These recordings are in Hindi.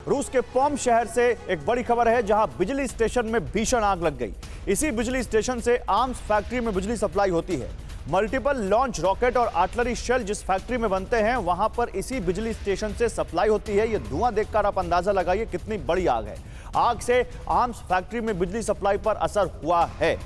रूस के पॉम शहर से एक बड़ी खबर है, जहां बिजली स्टेशन में भीषण आग लग गई। इसी बिजली स्टेशन से आर्म्स फैक्ट्री में बिजली सप्लाई होती है। मल्टीपल लॉन्च रॉकेट और आर्टिलरी शेल जिस फैक्ट्री में बनते हैं, वहां पर इसी बिजली स्टेशन से सप्लाई होती है। यह धुआं देखकर आप अंदाजा लगाइए कितनी बड़ी आग है। आग से आर्म्स फैक्ट्री में बिजली सप्लाई पर असर हुआ है।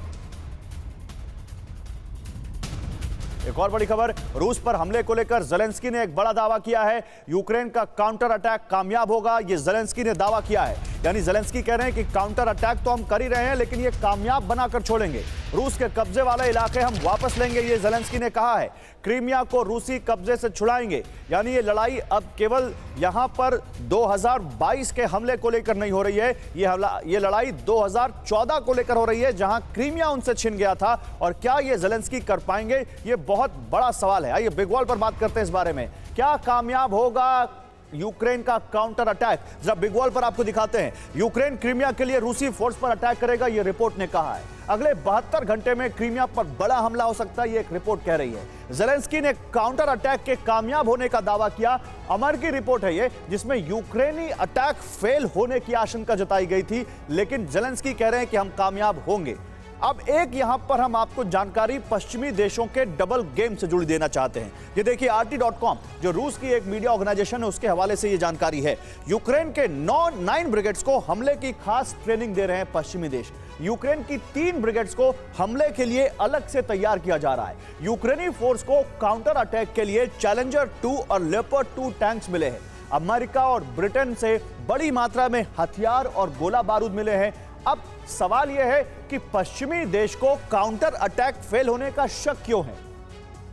एक और बड़ी खबर, रूस पर हमले को लेकर ज़ेलेंस्की ने एक बड़ा दावा किया है। यूक्रेन का काउंटर अटैक कामयाब होगा, यह ज़ेलेंस्की ने दावा किया है। यानी ज़ेलेंस्की कह रहे हैं कि काउंटर अटैक तो हम कर ही रहे हैं, लेकिन ये कामयाब बनाकर छोड़ेंगे। रूस के कब्जे वाले इलाके हम वापस लेंगे, ये ज़ेलेंस्की ने कहा है। क्रीमिया को रूसी कब्जे से छुड़ाएंगे। यानी ये लड़ाई अब केवल यहां पर 2022 के हमले को लेकर नहीं हो रही है, ये लड़ाई 2014 को लेकर हो रही है, जहां क्रीमिया उनसे छिन गया था। और क्या ये ज़ेलेंस्की कर पाएंगे, ये बहुत बड़ा सवाल है। आइए बिग वॉल पर बात करते हैं इस बारे में। क्या कामयाब होगा यूक्रेन का काउंटर अटैक? जरा बिग वॉल पर आपको दिखाते हैं। यूक्रेन क्रीमिया के लिए रूसी फोर्स पर अटैक करेगा, यह रिपोर्ट ने कहा है। अगले 72 घंटे में क्रीमिया पर बड़ा हमला हो सकता है, यह एक रिपोर्ट कह रही है। ज़ेलेंस्की ने काउंटर अटैक के कामयाब होने का दावा किया। अमर की रिपोर्ट है यह, जिसमें यूक्रेनी अटैक फेल होने की आशंका जताई गई थी, लेकिन ज़ेलेंस्की कह रहे हैं कि हम कामयाब होंगे। अब एक यहां पर हम आपको जानकारी पश्चिमी देशों के डबल गेम से जुड़ी देना चाहते हैं। ये देखिए RT.com, जो रूस की एक मीडिया ऑर्गेनाइजेशन है, उसके हवाले से ये जानकारी है। यूक्रेन के 9 ब्रिगेड्स को हमले की खास ट्रेनिंग दे रहे हैं पश्चिमी देश। यूक्रेन की 3 ब्रिगेड्स को हमले के लिए अलग से तैयार किया जा रहा है। यूक्रेनी फोर्स को काउंटर अटैक के लिए चैलेंजर 2 और लेपर्ड 2 टैंक्स मिले हैं। अमेरिका और ब्रिटेन से बड़ी मात्रा में हथियार और गोला बारूद मिले हैं। अब सवाल यह है कि पश्चिमी देश को काउंटर अटैक फेल होने का शक क्यों है?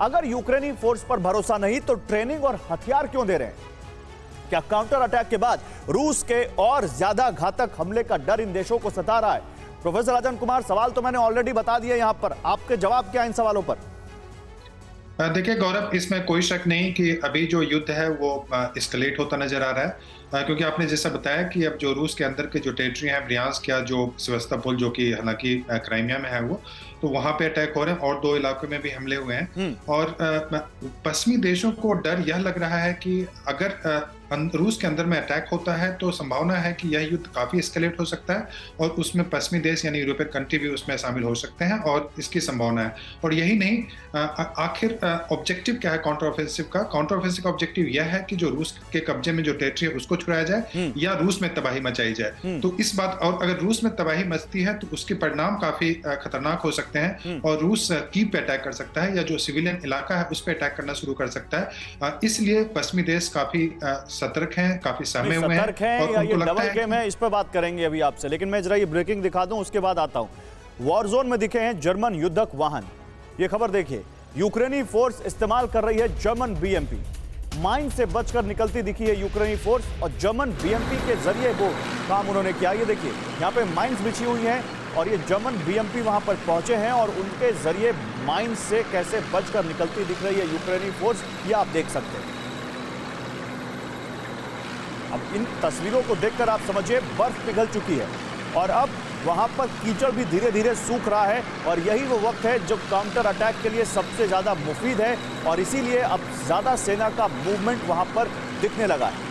अगर यूक्रेनी फोर्स पर भरोसा नहीं, तो ट्रेनिंग और हथियार क्यों दे रहे हैं? क्या काउंटर अटैक के बाद रूस के और ज्यादा घातक हमले का डर इन देशों को सता रहा है? प्रोफेसर राजन कुमार, सवाल तो मैंने ऑलरेडी बता दिया यहां पर, आपके जवाब क्या इन सवालों पर? देखिए गौरव, इसमें कोई शक नहीं कि अभी जो युद्ध है वो एस्केलेट होता नजर आ रहा है, क्योंकि आपने जैसा बताया कि अब जो रूस के अंदर के जो टेरिटरी है, ब्रियांस्क या जो सेवास्तोपोल, जो कि हालांकि क्राइमिया में है, वो तो वहां पे अटैक हो रहे हैं और 2 इलाकों में भी हमले हुए हैं। और पश्चिमी देशों को डर यह लग रहा है कि अगर रूस के अंदर में अटैक होता है तो संभावना है कि यह युद्ध काफी एस्केलेट हो सकता है और उसमें पश्चिमी देश यानी यूरोपियन कंट्री भी उसमें शामिल हो सकते हैं, और इसकी संभावना है। और यही नहीं, आखिर ऑब्जेक्टिव क्या है काउंटर ऑफेंसिव का? काउंटर ऑफेंसिव का ऑब्जेक्टिव यह है कि जो रूस के कब्जे में जो टेरिटरी है उसको छुड़ाया जाए या रूस में तबाही मचाई जाए। तो इस बात, और अगर रूस में तबाही मचती है तो उसके परिणाम काफी खतरनाक हो सकते हैं और रूस कीव पे अटैक कर सकता है या जो सिविलियन इलाका है उस पर अटैक करना शुरू कर सकता है। इसलिए पश्चिमी देश काफी सतर्क हैं, काफी सहमे हुए हैं और उनको लगता है गेम है। इस पर बात करेंगे अभी आपसे, लेकिन मैं जरा ये ब्रेकिंग दिखा दूं, उसके बाद आता हूं। वॉर जोन में दिखे हैं जर्मन युद्धक वाहन। ये खबर देखिए, यूक्रेनी फोर्स इस्तेमाल कर रही है जर्मन BMP। माइन से बचकर निकलती दिखी है यूक्रेनी फोर्स, और जर्मन BMP के जरिए वो काम उन्होंने किया। ये देखिए, यहाँ पे माइन्स बिछी हुई हैं और ये जर्मन BMP वहां पर पहुंचे हैं और उनके जरिए माइन से कैसे बचकर निकलती दिख रही है यूक्रेनी फोर्स, ये आप देख सकते हैं। अब इन तस्वीरों को देखकर आप समझिए बर्फ पिघल चुकी है और अब वहां पर कीचड़ भी धीरे धीरे सूख रहा है, और यही वो वक्त है जो काउंटर अटैक के लिए सबसे ज्यादा मुफीद है, और इसीलिए अब ज्यादा सेना का मूवमेंट वहां पर दिखने लगा है।